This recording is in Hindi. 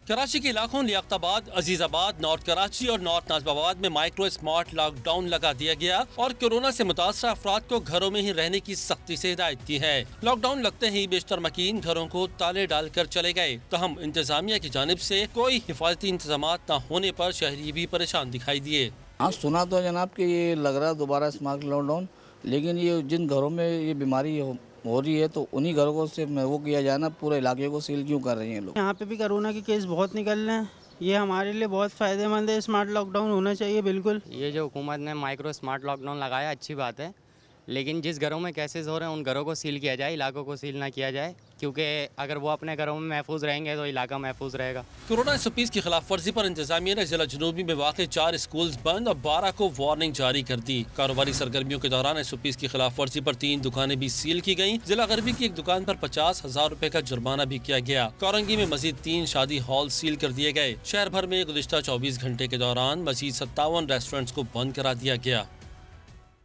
कराची के इलाकों लियाकताबाद, अजीजाबाद, नॉर्थ कराची और नॉर्थ नाजबाबाद में माइक्रो स्मार्ट लॉकडाउन लगा दिया गया और कोरोना से मुतासर अफराद को घरों में ही रहने की सख्ती से हिदायत की है। लॉकडाउन लगते ही बेशतर मकीन घरों को ताले डालकर चले गए। तहम इंतजामिया की जानिब से कोई हिफाजती इंतजाम न होने पर शहरी भी परेशान दिखाई दिए। हाँ, सुना तो जनाब कि ये लग रहा है दोबारा स्मार्ट लॉकडाउन, लेकिन ये जिन घरों में ये बीमारी हो रही है तो उन्हीं घरों को सिर्फ वो किया जाए ना, पूरे इलाके को सील क्यों कर रहे हैं लोग। यहाँ पे भी कोरोना के केस बहुत निकल रहे हैं। ये हमारे लिए बहुत फ़ायदेमंद है। स्मार्ट लॉकडाउन होना चाहिए बिल्कुल। ये जो हुकूमत ने माइक्रो स्मार्ट लॉकडाउन लगाया अच्छी बात है, लेकिन जिस घरों में केसेस हो रहे हैं उन घरों को सील किया जाए, इलाकों को सील ना किया जाए, क्योंकि अगर वो अपने घरों में महफूज रहेंगे तो इलाका महफूज रहेगा। कोरोना SOPs की खिलाफ वर्जी पर इंतजामिया ने जिला जनूबी में वाक़ 4 स्कूल बंद और 12 को वार्निंग जारी कर दी। कारोबारी सरगर्मियों के दौरान SOPs की खिलाफ वर्जी पर 3 दुकानें भी सील की गयी। जिला गरबी की एक दुकान पर 50,000 रुपए का जुर्माना भी किया गया। कोरंगी में मजीद 3 शादी हॉल सील कर दिए गए। शहर भर में गुज़िश्ता 24 घंटे के दौरान मजीद 57 रेस्टोरेंट्स को बंद करा दिया गया।